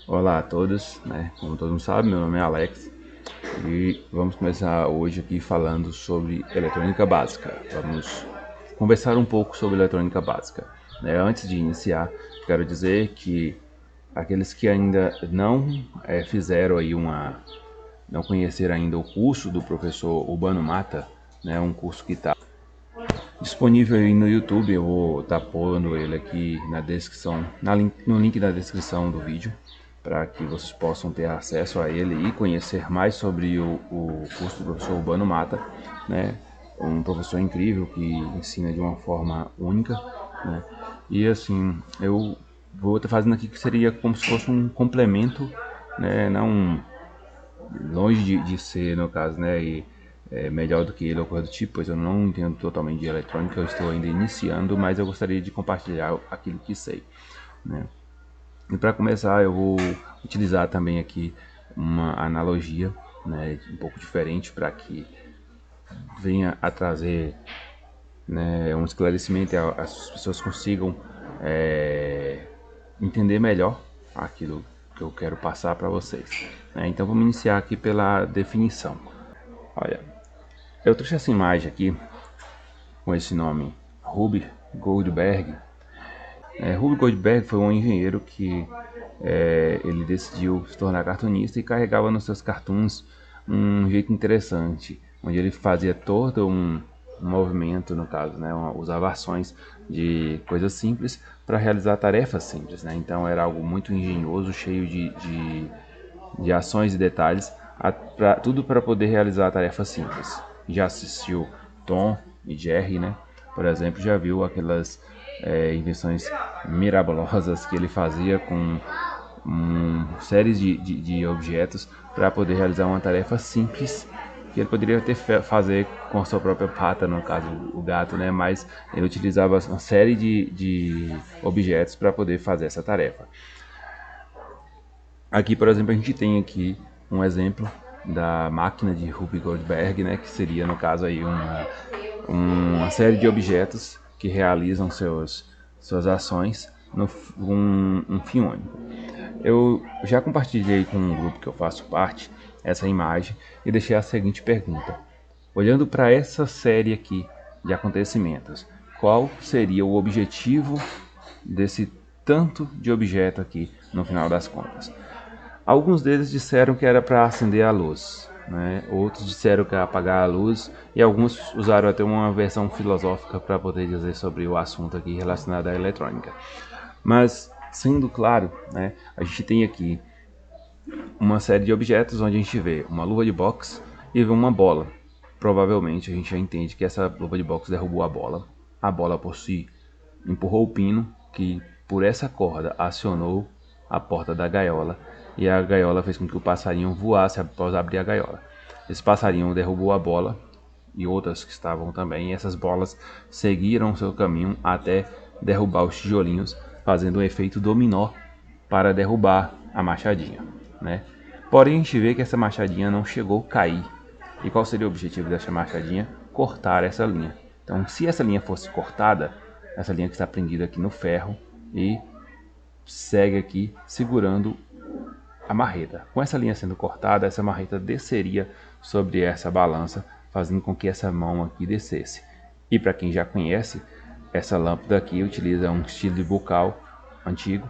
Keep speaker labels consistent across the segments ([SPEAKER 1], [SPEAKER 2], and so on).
[SPEAKER 1] Olá a todos, Como todo mundo sabe, meu nome é Alex e vamos começar hoje aqui falando sobre eletrônica básica. Vamos conversar um pouco sobre eletrônica básica. Antes de iniciar, quero dizer que aqueles que ainda fizeram aí não conheceram ainda o curso do professor Urbano Mata, um curso que está disponível aí no YouTube. Eu vou estar pondo ele aqui na descrição, no link da descrição do vídeo, para que vocês possam ter acesso a ele e conhecer mais sobre o curso do professor Urbano Mata, né? Um professor incrível que ensina de uma forma única, né? E assim, eu vou estar fazendo aqui que seria como se fosse um complemento, não longe de ser, no caso, e melhor do que ele ou coisa do tipo, pois eu não entendo totalmente de eletrônica, eu estou ainda iniciando, mas eu gostaria de compartilhar aquilo que sei, né? E para começar, eu vou utilizar também aqui uma analogia, um pouco diferente, para que venha a trazer, um esclarecimento e as pessoas consigam entender melhor aquilo que eu quero passar para vocês, né? Então vamos iniciar aqui pela definição. Olha, eu trouxe essa imagem aqui com esse nome, Rube Goldberg. Rube Goldberg foi um engenheiro que ele decidiu se tornar cartunista e carregava nos seus cartoons um jeito interessante, onde ele fazia todo um movimento, no caso, usava ações de coisas simples para realizar tarefas simples, né? Então era algo muito engenhoso, cheio de ações e detalhes, tudo para poder realizar tarefas simples. Já assistiu Tom e Jerry, né? Por exemplo, já viu aquelas invenções mirabolosas que ele fazia com séries de objetos para poder realizar uma tarefa simples que ele poderia fazer com a sua própria pata, no caso o gato, né? Mas ele utilizava uma série de objetos para poder fazer essa tarefa. Aqui, por exemplo, a gente tem aqui um exemplo da máquina de Rube Goldberg, né, que seria, no caso, aí uma série de objetos que realizam suas ações no um fim único. Eu já compartilhei com um grupo que eu faço parte essa imagem e deixei a seguinte pergunta: olhando para essa série aqui de acontecimentos, qual seria o objetivo desse tanto de objeto aqui no final das contas? Alguns deles disseram que era para acender a luz, né? Outros disseram que era apagar a luz, e alguns usaram até uma versão filosófica para poder dizer sobre o assunto aqui relacionado à eletrônica. Mas, sendo claro, a gente tem aqui uma série de objetos onde a gente vê uma luva de boxe e vê uma bola. Provavelmente a gente já entende que essa luva de boxe derrubou a bola. A bola por si empurrou o pino que por essa corda acionou a porta da gaiola, e a gaiola fez com que o passarinho voasse após abrir a gaiola. Esse passarinho derrubou a bola e outras que estavam também, e essas bolas seguiram seu caminho até derrubar os tijolinhos, fazendo um efeito dominó para derrubar a machadinha, né? Porém, a gente vê que essa machadinha não chegou a cair. E qual seria o objetivo dessa machadinha? Cortar essa linha. Então, se essa linha fosse cortada, essa linha que está prendida aqui no ferro e segue aqui segurando a marreta. Com essa linha sendo cortada, essa marreta desceria sobre essa balança, fazendo com que essa mão aqui descesse. E para quem já conhece, essa lâmpada aqui utiliza um estilo de bocal antigo,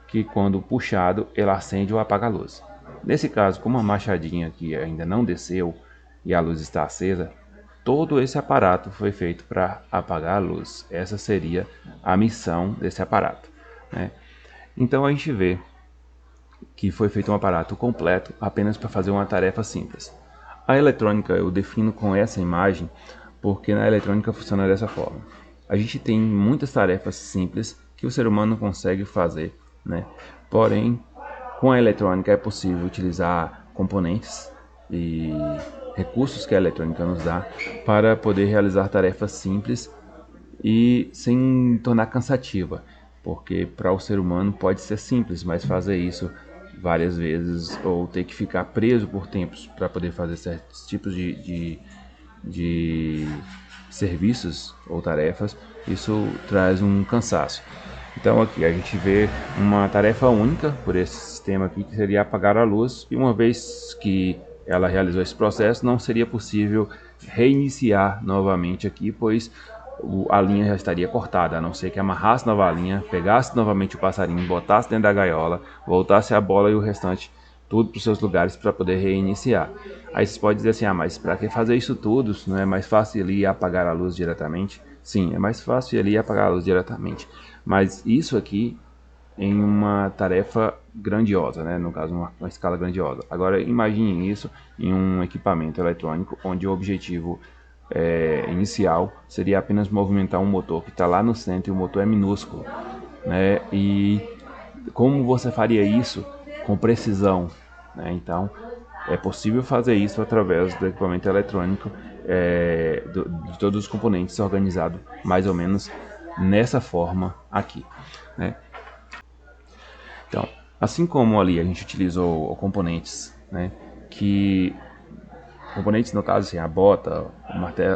[SPEAKER 1] que quando puxado, ela acende ou apaga a luz. Nesse caso, como a machadinha aqui ainda não desceu e a luz está acesa, todo esse aparato foi feito para apagar a luz. Essa seria a missão desse aparato, né? Então a gente vê que foi feito um aparato completo apenas para fazer uma tarefa simples. A eletrônica eu defino com essa imagem porque na eletrônica funciona dessa forma. A gente tem muitas tarefas simples que o ser humano consegue fazer, né? Porém, com a eletrônica é possível utilizar componentes e recursos que a eletrônica nos dá para poder realizar tarefas simples e sem tornar cansativa, porque para o ser humano pode ser simples, mas fazer isso várias vezes ou ter que ficar preso por tempos para poder fazer certos tipos de serviços ou tarefas, isso traz um cansaço. Então aqui a gente vê uma tarefa única por esse sistema aqui, que seria apagar a luz, e uma vez que ela realizou esse processo, não seria possível reiniciar novamente aqui, pois a linha já estaria cortada, a não ser que amarrasse nova linha, pegasse novamente o passarinho, botasse dentro da gaiola, voltasse a bola e o restante tudo para os seus lugares para poder reiniciar. Aí você pode dizer assim, mas para que fazer isso tudo? Não é mais fácil ir ali e apagar a luz diretamente? Sim, é mais fácil ir ali e apagar a luz diretamente. Mas isso aqui em uma tarefa grandiosa, né? No caso, uma escala grandiosa. Agora, imagine isso em um equipamento eletrônico onde o objetivo inicial seria apenas movimentar um motor que está lá no centro e o motor é minúsculo, né? E como você faria isso com precisão, né? Então, é possível fazer isso através do equipamento eletrônico, de todos os componentes organizado mais ou menos nessa forma aqui, né? Então, assim como ali a gente utilizou componentes, né, que componentes no caso assim, a bota,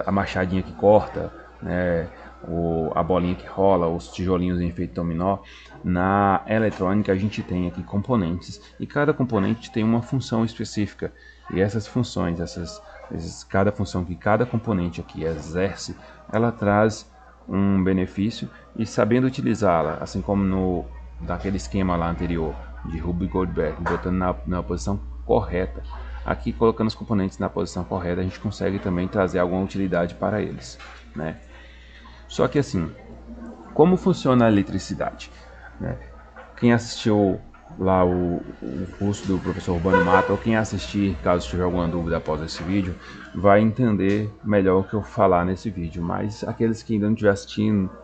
[SPEAKER 1] a machadinha que corta, né, a bolinha que rola, os tijolinhos em efeito dominó. Na eletrônica a gente tem aqui componentes e cada componente tem uma função específica, e essas funções, cada função que cada componente aqui exerce, ela traz um benefício, e sabendo utilizá-la, assim como daquele esquema lá anterior de Rubik Goldberg, botando na posição correta, aqui colocando os componentes na posição correta, a gente consegue também trazer alguma utilidade para eles, né? Só que assim, como funciona a eletricidade, né? Quem assistiu lá o curso do professor Urbano Mata, ou quem assistir, caso tiver alguma dúvida após esse vídeo, vai entender melhor o que eu falar nesse vídeo, mas aqueles que ainda não tiver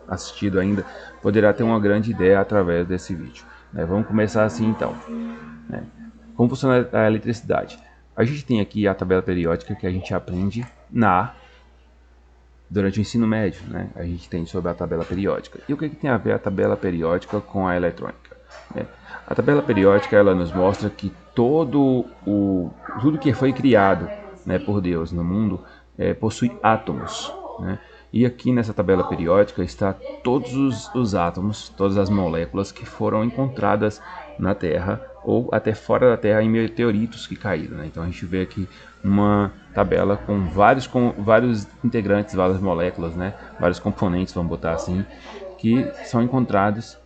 [SPEAKER 1] assistido ainda, poderá ter uma grande ideia através desse vídeo, né? Vamos começar assim então, né? Como funciona a eletricidade? A gente tem aqui a tabela periódica que a gente aprende durante o ensino médio, né? A gente tem sobre a tabela periódica. E o que tem a ver a tabela periódica com a eletrônica, né? A tabela periódica, ela nos mostra que tudo que foi criado, né, por Deus no mundo possui átomos, né? E aqui nessa tabela periódica está todos os átomos, todas as moléculas que foram encontradas na Terra ou até fora da Terra em meteoritos que caíram, né? Então a gente vê aqui uma tabela com vários integrantes, várias moléculas, né? Vários componentes, vamos botar assim, que são encontrados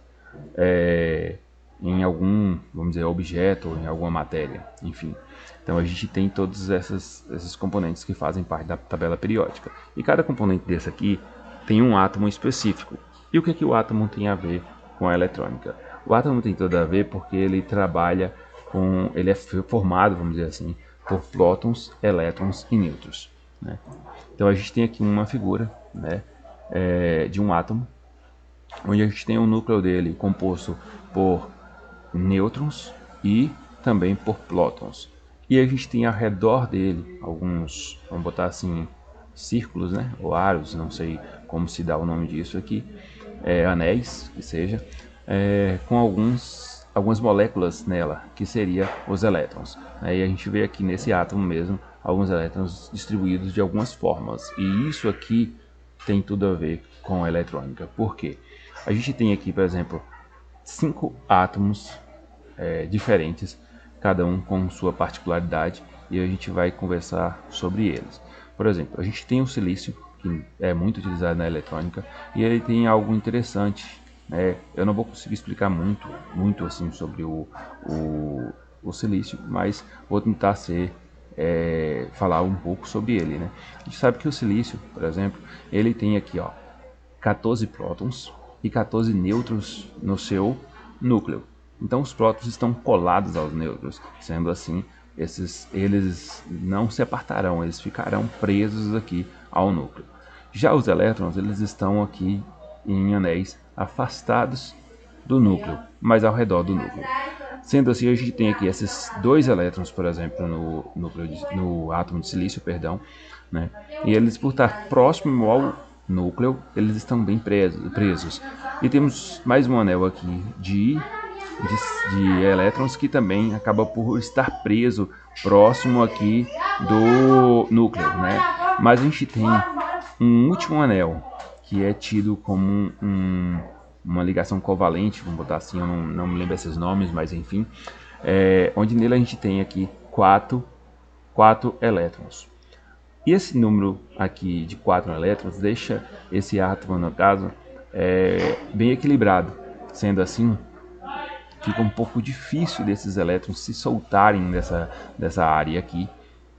[SPEAKER 1] em algum, vamos dizer, objeto ou em alguma matéria, enfim. Então a gente tem todos esses componentes que fazem parte da tabela periódica. E cada componente desse aqui tem um átomo específico. E o que o átomo tem a ver com a eletrônica? O átomo tem tudo a ver porque ele trabalha ele é formado, vamos dizer assim, por prótons, elétrons e nêutrons, né? Então a gente tem aqui uma figura, né, de um átomo, onde a gente tem o núcleo dele composto por nêutrons e também por prótons. E a gente tem ao redor dele alguns, vamos botar assim, círculos, né, ou aros, não sei como se dá o nome disso aqui, anéis, que seja, com algumas moléculas nela, que seria os elétrons. Aí a gente vê aqui nesse átomo mesmo alguns elétrons distribuídos de algumas formas. E isso aqui tem tudo a ver com a eletrônica. Por quê? A gente tem aqui, por exemplo, 5 átomos diferentes, cada um com sua particularidade, e a gente vai conversar sobre eles. Por exemplo, a gente tem o silício, que é muito utilizado na eletrônica, e ele tem algo interessante, né? Eu não vou conseguir explicar muito assim sobre o silício, mas vou tentar falar um pouco sobre ele, né? A gente sabe que o silício, por exemplo, ele tem aqui 14 prótons e 14 nêutrons no seu núcleo. Então os prótons estão colados aos nêutrons, sendo assim, eles não se apartarão, eles ficarão presos aqui ao núcleo. Já os elétrons, eles estão aqui em anéis afastados do núcleo, mas ao redor do núcleo. Sendo assim, a gente tem aqui esses 2 elétrons, por exemplo, no átomo de silício, perdão, né? E eles, por estar próximo ao núcleo, eles estão bem presos. E temos mais um anel aqui de elétrons que também acaba por estar preso próximo aqui do núcleo, né? Mas a gente tem um último anel que é tido como uma ligação covalente, vamos botar assim, eu não me lembro esses nomes, mas enfim, onde nele a gente tem aqui quatro elétrons. E esse número aqui de 4 elétrons deixa esse átomo, no caso, bem equilibrado. Sendo assim, fica um pouco difícil desses elétrons se soltarem dessa área aqui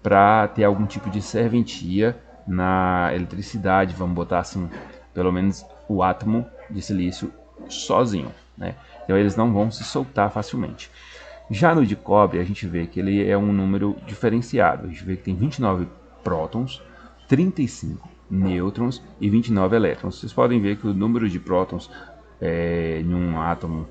[SPEAKER 1] para ter algum tipo de serventia na eletricidade, vamos botar assim, pelo menos o átomo de silício sozinho, né? Então eles não vão se soltar facilmente. Já no de cobre, a gente vê que ele é um número diferenciado. A gente vê que tem 29 prótons, 35 nêutrons e 29 elétrons. Vocês podem ver que o número de prótons em um átomo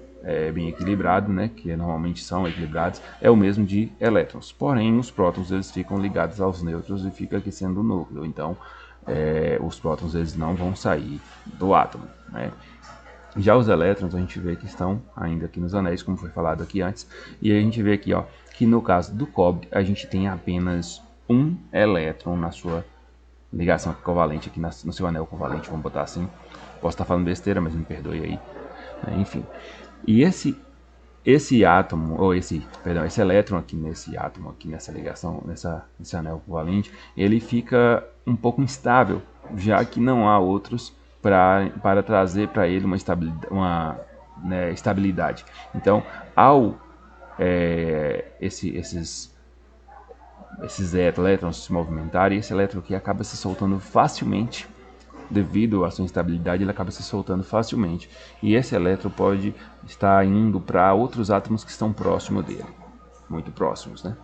[SPEAKER 1] bem equilibrado, né, que normalmente são equilibrados, é o mesmo de elétrons. Porém, os prótons eles ficam ligados aos nêutrons e fica aquecendo o núcleo. Então, os prótons eles não vão sair do átomo, né? Já os elétrons a gente vê que estão ainda aqui nos anéis, como foi falado aqui antes, e a gente vê aqui, ó, que no caso do cobre a gente tem apenas um elétron na sua ligação covalente, aqui no seu anel covalente, vamos botar assim. Posso estar falando besteira, mas me perdoe aí. Enfim, e esse átomo, ou esse elétron aqui nesse átomo, aqui nessa ligação, nesse anel covalente, ele fica um pouco instável, já que não há outros para trazer para ele uma estabilidade. Então, ao esses elétrons se movimentarem, esse elétron aqui acaba se soltando facilmente. Devido à sua instabilidade, ele acaba se soltando facilmente. E esse elétron pode estar indo para outros átomos que estão próximos dele. Muito próximos, né?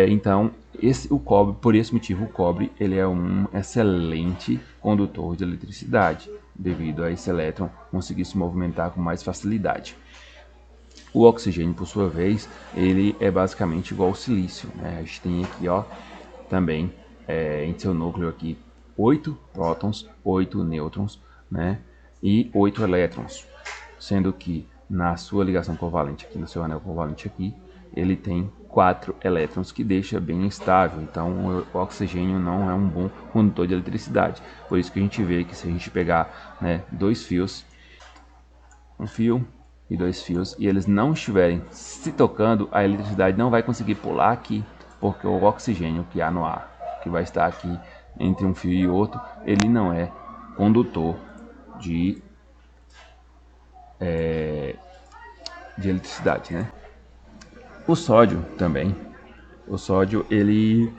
[SPEAKER 1] Então, o cobre, por esse motivo, o cobre ele é um excelente condutor de eletricidade, devido a esse elétron conseguir se movimentar com mais facilidade. O oxigênio, por sua vez, ele é basicamente igual ao silício, né? A gente tem aqui, ó, também em seu núcleo aqui 8 prótons, 8 nêutrons, né? E 8 elétrons, sendo que na sua ligação covalente aqui, no seu anel covalente aqui, ele tem 4 elétrons, que deixa bem estável. Então o oxigênio não é um bom condutor de eletricidade. Por isso que a gente vê que se a gente pegar, né, dois fios, um fio e dois fios, e eles não estiverem se tocando, a eletricidade não vai conseguir pular aqui, porque o oxigênio que há no ar, que vai estar aqui entre um fio e outro, ele não é condutor de eletricidade, né? O sódio também. O sódio ele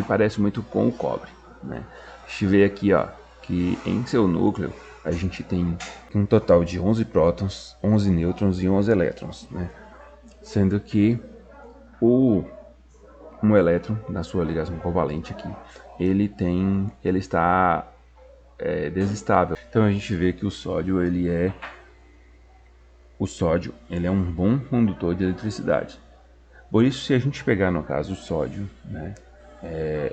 [SPEAKER 1] parece muito com o cobre, né? A gente vê aqui, ó, que em seu núcleo a gente tem um total de 11 prótons, 11 nêutrons e 11 elétrons, né? Sendo que um elétron na sua ligação covalente aqui, ele está desestável. Então a gente vê que o sódio ele é um bom condutor de eletricidade. Por isso, se a gente pegar no caso o sódio, né,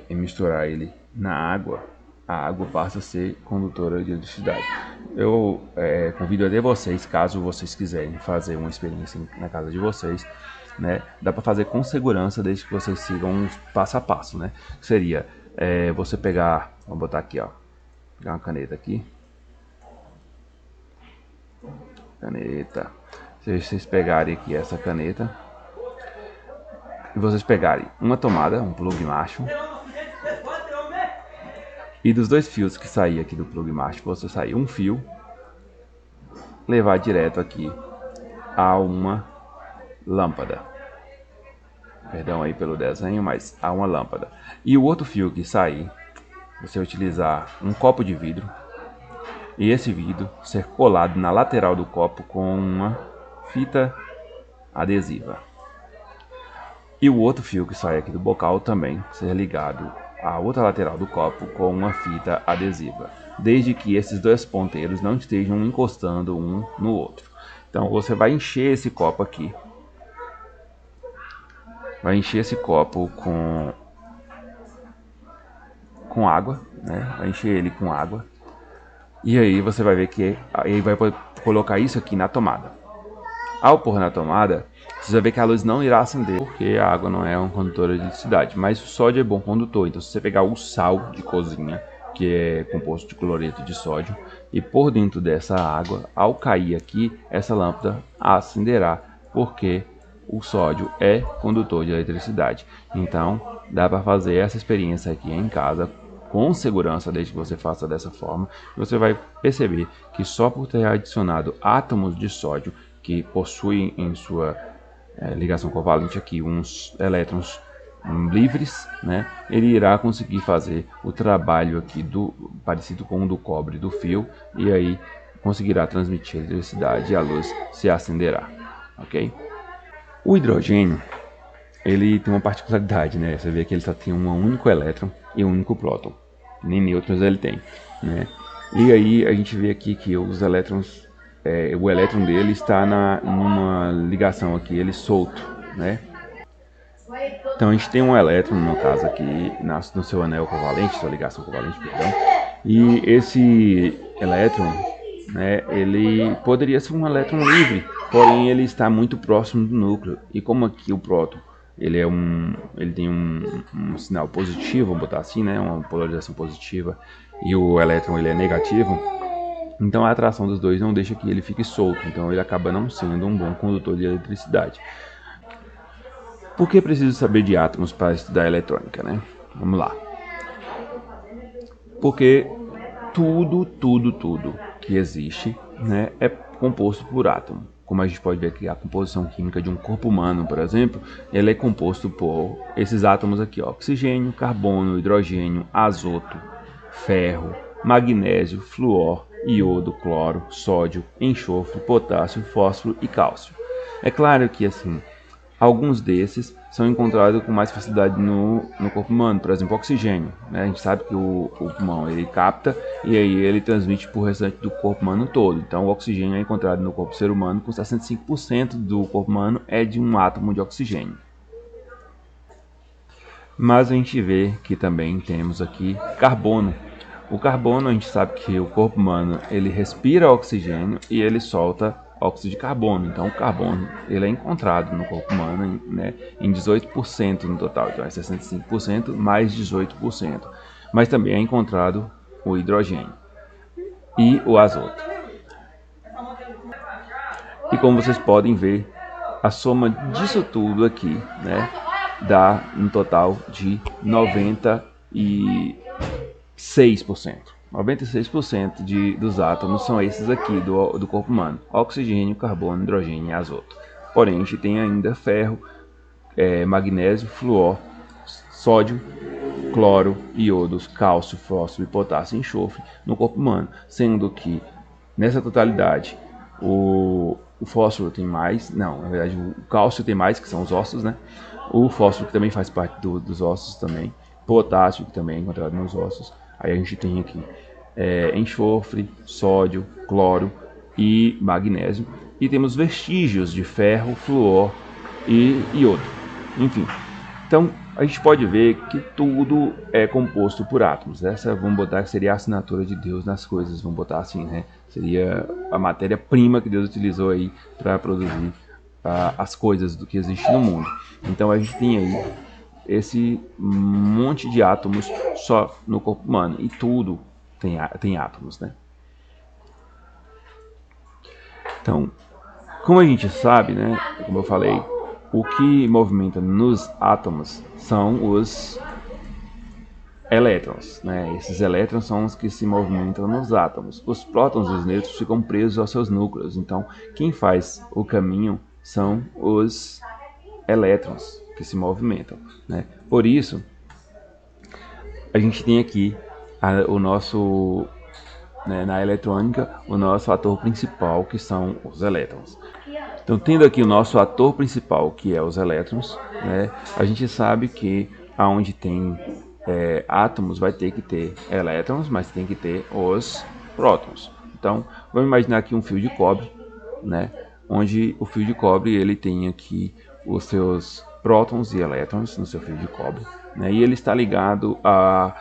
[SPEAKER 1] e misturar ele na água, a água passa a ser condutora de eletricidade. Eu convido até vocês, caso vocês quiserem fazer uma experiência na casa de vocês, né, dá para fazer com segurança, desde que vocês sigam um passo a passo, né? Seria você pegar, vamos botar aqui, ó, pegar uma caneta aqui, caneta. Se vocês pegarem aqui essa caneta e vocês pegarem uma tomada, um plug macho, e dos dois fios que sair aqui do plug macho, você sair um fio, levar direto aqui a uma lâmpada. Perdão aí pelo desenho, mas a uma lâmpada. E o outro fio que sair, você utilizar um copo de vidro, e esse vidro ser colado na lateral do copo com uma fita adesiva. E o outro fio que sai aqui do bocal também ser ligado à outra lateral do copo com uma fita adesiva, desde que esses dois ponteiros não estejam encostando um no outro. Então você vai encher esse copo aqui, vai encher esse copo com água, né? Vai encher ele com água, e aí você vai ver que aí vai colocar isso aqui na tomada. Ao pôr na tomada, você vai ver que a luz não irá acender, porque a água não é um condutor de eletricidade, mas o sódio é bom condutor. Então se você pegar o sal de cozinha que é composto de cloreto de sódio, e por dentro dessa água, ao cair aqui, essa lâmpada acenderá, porque o sódio é condutor de eletricidade. Então, dá para fazer essa experiência aqui em casa com segurança, desde que você faça dessa forma. Você vai perceber que só por ter adicionado átomos de sódio que possuem em sua ligação covalente aqui uns elétrons livres, né, ele irá conseguir fazer o trabalho aqui parecido com o do cobre do fio, e aí conseguirá transmitir a eletricidade e a luz se acenderá, ok? O hidrogênio, ele tem uma particularidade, né? Você vê que ele só tem um único elétron e um único próton, nem nêutrons ele tem, né? E aí a gente vê aqui que os elétrons, o elétron dele está numa ligação aqui, ele solto, né? Então a gente tem um elétron, no caso aqui, no seu anel covalente, sua ligação covalente, perdão, e esse elétron, né, ele poderia ser um elétron livre, porém ele está muito próximo do núcleo, e como aqui o próton ele tem um sinal positivo, vamos botar assim, né, uma polarização positiva, e o elétron ele é negativo, então a atração dos dois não deixa que ele fique solto, então ele acaba não sendo um bom condutor de eletricidade. Por que preciso saber de átomos para estudar eletrônica, né? Vamos lá. Porque tudo que existe, né, é composto por átomo. Como a gente pode ver aqui, a composição química de um corpo humano, por exemplo, ele é composto por esses átomos aqui, ó, oxigênio, carbono, hidrogênio, azoto, ferro, magnésio, flúor, iodo, cloro, sódio, enxofre, potássio, fósforo e cálcio. É claro que assim, alguns desses são encontrados com mais facilidade no corpo humano, por exemplo, o oxigênio, né? A gente sabe que o pulmão ele capta e aí ele transmite para o restante do corpo humano todo. Então o oxigênio é encontrado no corpo do ser humano, com 65% do corpo humano é de um átomo de oxigênio. Mas a gente vê que também temos aqui carbono. O carbono, a gente sabe que o corpo humano ele respira oxigênio e ele solta óxido de carbono. Então o carbono ele é encontrado no corpo humano, né, em 18% no total, então é 65% mais 18%. Mas também é encontrado o hidrogênio e o azoto. E como vocês podem ver, a soma disso tudo aqui, né, dá um total de 96%. 96% dos átomos são esses aqui do corpo humano: oxigênio, carbono, hidrogênio e azoto. Porém, a gente tem ainda ferro, magnésio, flúor, sódio, cloro, iodos, cálcio, fósforo, potássio e enxofre no corpo humano, sendo que nessa totalidade o fósforo tem mais, não, na verdade o cálcio tem mais, que são os ossos, né? O fósforo que também faz parte dos ossos também, potássio que também é encontrado nos ossos. Aí a gente tem aqui enxofre, sódio, cloro e magnésio. E temos vestígios de ferro, flúor e iodo. Enfim, então a gente pode ver que tudo é composto por átomos. Essa, vamos botar, que seria a assinatura de Deus nas coisas, vamos botar assim, né? Seria a matéria-prima que Deus utilizou aí para produzir as coisas do que existe no mundo. Então a gente tem aí esse monte de átomos só no corpo humano, e tudo tem átomos, né? Então, como a gente sabe, né, como eu falei, o que movimenta nos átomos são os elétrons, né? Esses elétrons são os que se movimentam nos átomos. Os prótons e os nêutrons ficam presos aos seus núcleos. Então, quem faz o caminho são os elétrons que se movimentam, né? Por isso, a gente tem aqui o nosso, né, na eletrônica, o nosso ator principal, que são os elétrons. Então, tendo aqui o nosso ator principal, que é os elétrons, né, a gente sabe que aonde tem átomos vai ter que ter elétrons, mas tem que ter os prótons. Então, vamos imaginar aqui um fio de cobre, né, onde o fio de cobre ele tem aqui os seus prótons e elétrons no seu fio de cobre, né, e ele está ligado a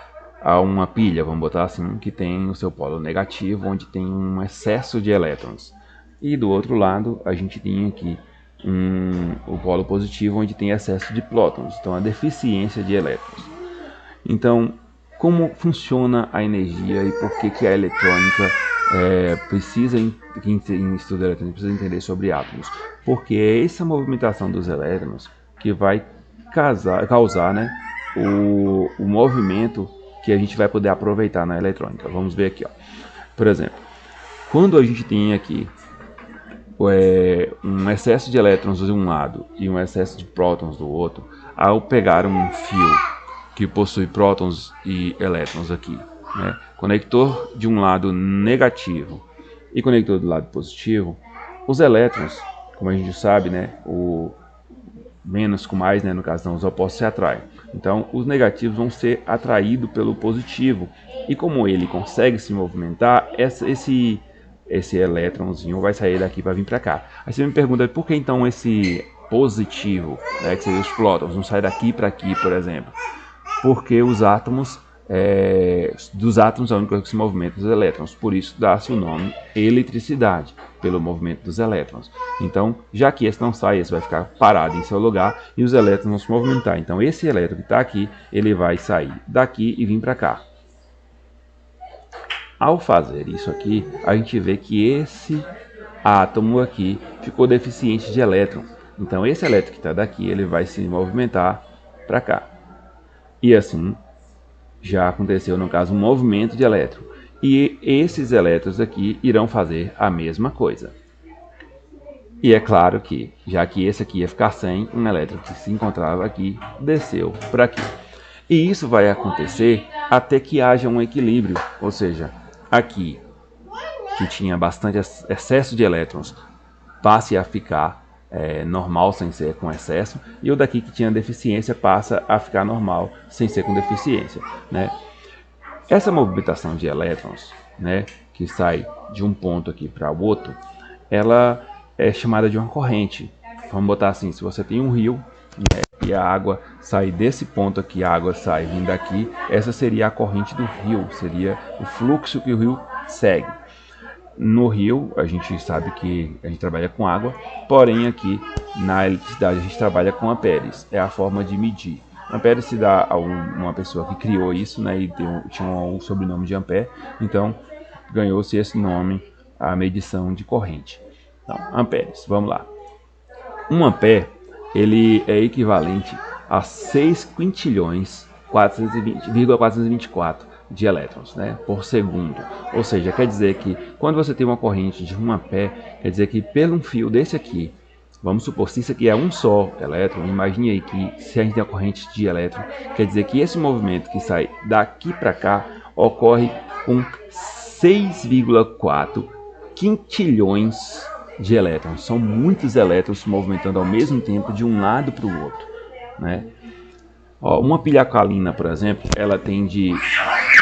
[SPEAKER 1] uma pilha, vamos botar assim, que tem o seu polo negativo, onde tem um excesso de elétrons. E do outro lado, a gente tem aqui o polo positivo, onde tem excesso de prótons, então a deficiência de elétrons. Então, como funciona a energia e por que a eletrônica quem estuda eletrônica precisa entender sobre átomos. Porque é essa movimentação dos elétrons que vai causar, né, o movimento que a gente vai poder aproveitar na eletrônica. Vamos ver aqui, ó. Por exemplo, quando a gente tem aqui um excesso de elétrons de um lado e um excesso de prótons do outro, ao pegar um fio que possui prótons e elétrons aqui, né, conector de um lado negativo e conector do lado positivo, os elétrons, como a gente sabe, né, o menos com mais, né, no caso, então, os opostos se atraem. Então, os negativos vão ser atraídos pelo positivo. E como ele consegue se movimentar, esse elétronzinho vai sair daqui para vir para cá. Aí você me pergunta, por que então esse positivo, né, que seria os prótons, não sai daqui para aqui, por exemplo? Porque os átomos, dos átomos é a única coisa que se movimenta os elétrons. Por isso dá-se o nome eletricidade, pelo movimento dos elétrons. Então, já que esse não sai, esse vai ficar parado em seu lugar e os elétrons vão se movimentar. Então, esse elétron que está aqui, ele vai sair daqui e vir para cá. Ao fazer isso aqui, a gente vê que esse átomo aqui ficou deficiente de elétron. Então, esse elétron que está daqui, ele vai se movimentar para cá. E assim, já aconteceu, no caso, um movimento de elétron. E esses elétrons aqui irão fazer a mesma coisa. E é claro que, já que esse aqui ia ficar sem, um elétron que se encontrava aqui, desceu para aqui. E isso vai acontecer até que haja um equilíbrio, ou seja, aqui, que tinha bastante excesso de elétrons, passe a ficar normal sem ser com excesso, e o daqui que tinha deficiência passa a ficar normal sem ser com deficiência, né? Essa movimentação de elétrons, né, que sai de um ponto aqui para o outro, ela é chamada de uma corrente. Vamos botar assim, se você tem um rio, né, e a água sai desse ponto aqui, a água sai vindo daqui, essa seria a corrente do rio, seria o fluxo que o rio segue. No rio, a gente sabe que a gente trabalha com água, porém aqui na eletricidade a gente trabalha com amperes, é a forma de medir. Ampere se dá a uma pessoa que criou isso, né, e tinha um sobrenome de ampere, então ganhou-se esse nome, a medição de corrente. Então, amperes, vamos lá. Um ampere, ele é equivalente a 6 quintilhões 420,424 de elétrons, né, por segundo. Ou seja, quer dizer que quando você tem uma corrente de 1 ampere, quer dizer que pelo um fio desse aqui, vamos supor, se isso aqui é um só elétron, imagine aí que se a gente tem a corrente de elétron, quer dizer que esse movimento que sai daqui para cá ocorre com 6,4 quintilhões de elétrons. São muitos elétrons se movimentando ao mesmo tempo de um lado para o outro, né? Ó, uma pilha alcalina, por exemplo, ela tem de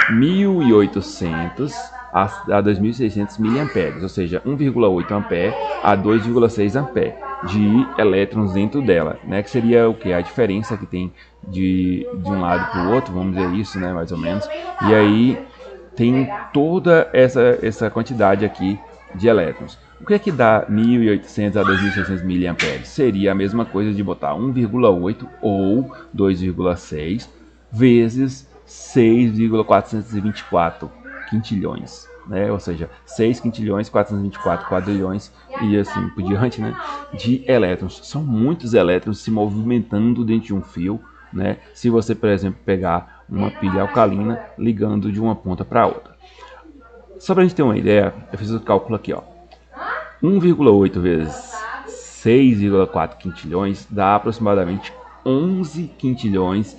[SPEAKER 1] 1.800 a 2.600 miliamperes, ou seja, 1,8 ampere a 2,6 ampere de elétrons dentro dela, né? Que seria o que? A diferença que tem de um lado para o outro, vamos dizer isso, né? Mais ou menos. E aí tem toda essa quantidade aqui de elétrons. O que é que dá 1.800 a 2.600 miliamperes? Seria a mesma coisa de botar 1,8 ou 2,6 vezes 6,424 quintilhões, né? Ou seja, 6 quintilhões, 424 quadrilhões e assim por diante, né? De elétrons. São muitos elétrons se movimentando dentro de um fio, né? Se você, por exemplo, pegar uma pilha alcalina ligando de uma ponta para a outra. Só para a gente ter uma ideia, eu fiz o cálculo aqui, ó. 1,8 vezes 6,4 quintilhões dá aproximadamente 11 quintilhões,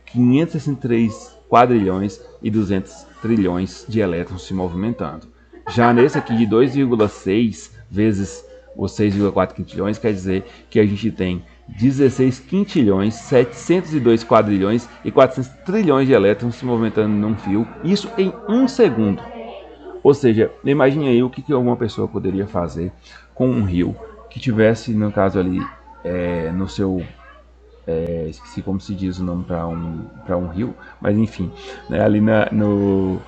[SPEAKER 1] 563 quadrilhões e 200 trilhões de elétrons se movimentando. Já nesse aqui de 2,6 vezes os 6,4 quintilhões, quer dizer que a gente tem 16 quintilhões, 702 quadrilhões e 400 trilhões de elétrons se movimentando num fio, isso em um segundo. Ou seja, imagine aí o que uma pessoa poderia fazer com um rio que tivesse, no caso ali, no seu... esqueci como se diz o nome para um rio, mas enfim, né, ali no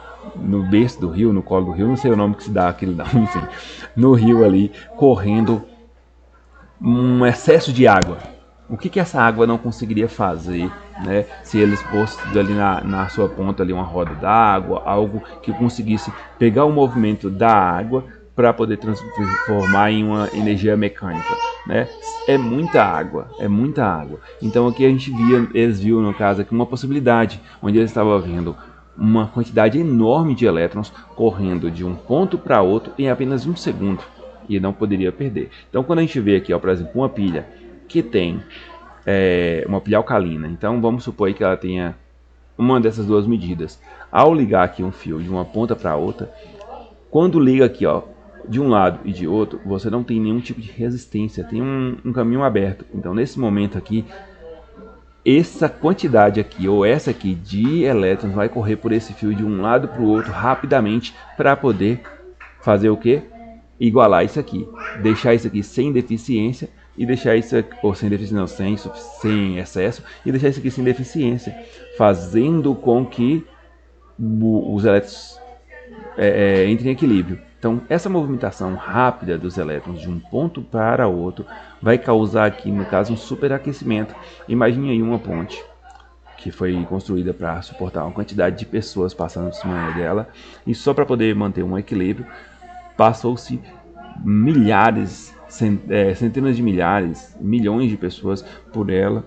[SPEAKER 1] berço do rio, no colo do rio, não sei o nome que se dá aquele não, enfim, no rio ali, correndo um excesso de água. O que essa água não conseguiria fazer né? Se eles fossem ali na sua ponta ali uma roda d'água, algo que conseguisse pegar o movimento da água para poder transformar em uma energia mecânica, né? É muita água, é muita água. Então aqui a gente eles viram no caso aqui uma possibilidade, onde eles estavam vendo uma quantidade enorme de elétrons correndo de um ponto para outro em apenas um segundo e não poderia perder. Então quando a gente vê aqui, ó, por exemplo, uma pilha que tem uma pilha alcalina, então vamos supor aí que ela tenha uma dessas duas medidas. Ao ligar aqui um fio de uma ponta para outra, quando liga aqui, ó, de um lado e de outro, você não tem nenhum tipo de resistência, tem um caminho aberto. Então nesse momento aqui, essa quantidade aqui ou essa aqui de elétrons vai correr por esse fio de um lado para o outro rapidamente para poder fazer o que? Igualar isso aqui, deixar isso aqui sem deficiência e deixar isso aqui, ou sem deficiência não, sem excesso, e deixar isso aqui sem deficiência, fazendo com que os elétrons entrem em equilíbrio. Então, essa movimentação rápida dos elétrons de um ponto para outro vai causar aqui, no caso, um superaquecimento. Imagine aí uma ponte que foi construída para suportar uma quantidade de pessoas passando por cima dela, e só para poder manter um equilíbrio, passou-se milhares, centenas de milhares, milhões de pessoas por ela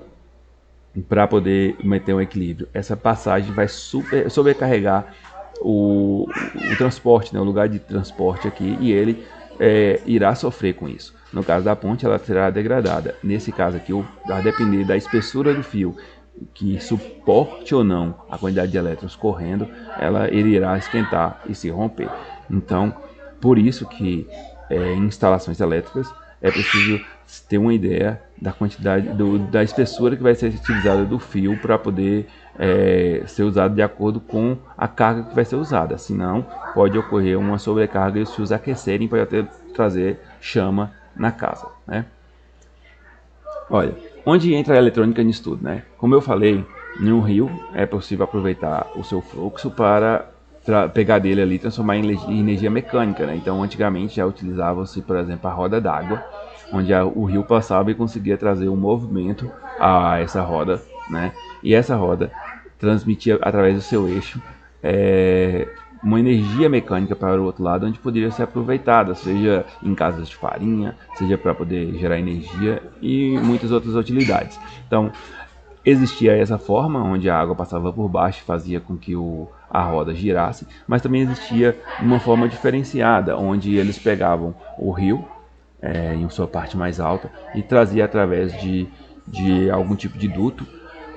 [SPEAKER 1] para poder manter um equilíbrio. Essa passagem vai sobrecarregar o transporte, né, o lugar de transporte aqui, e ele irá sofrer com isso. No caso da ponte, ela será degradada. Nesse caso aqui, vai depender da espessura do fio, que suporte ou não a quantidade de elétrons correndo, ele irá esquentar e se romper. Então, por isso que em instalações elétricas é preciso ter uma ideia da quantidade, da espessura que vai ser utilizada do fio para poder ser usado de acordo com a carga que vai ser usada. Senão pode ocorrer uma sobrecarga e os fios aquecerem, pode até trazer chama na casa, né? Olha, onde entra a eletrônica nisso tudo, né? Como eu falei, em um rio é possível aproveitar o seu fluxo para pegar dele ali e transformar em energia mecânica, né? Então antigamente já utilizava-se, por exemplo, a roda d'água, onde o rio passava e conseguia trazer um movimento a essa roda, né? E essa roda transmitia através do seu eixo uma energia mecânica para o outro lado, onde poderia ser aproveitada, seja em casas de farinha, seja para poder gerar energia e muitas outras utilidades. Então existia essa forma, onde a água passava por baixo e fazia com que a roda girasse, mas também existia uma forma diferenciada, onde eles pegavam o rio em sua parte mais alta e trazia através de algum tipo de duto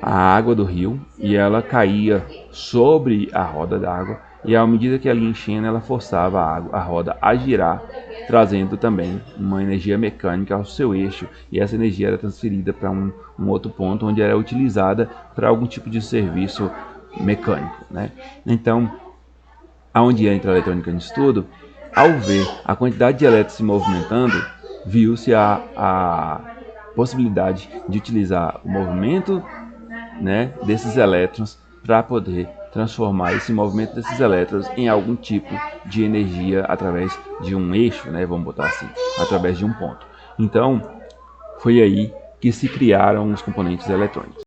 [SPEAKER 1] a água do rio, e ela caía sobre a roda d'água, e à medida que ela ia enchendo, ela forçava a roda a girar, trazendo também uma energia mecânica ao seu eixo, e essa energia era transferida para um outro ponto, onde era utilizada para algum tipo de serviço mecânico, né? Então, aonde entra a eletrônica nisso tudo, ao ver a quantidade de elétrons se movimentando, viu-se a possibilidade de utilizar o movimento, né, desses elétrons para poder transformar esse movimento desses elétrons em algum tipo de energia através de um eixo, né, vamos botar assim, através de um ponto. Então, foi aí que se criaram os componentes eletrônicos.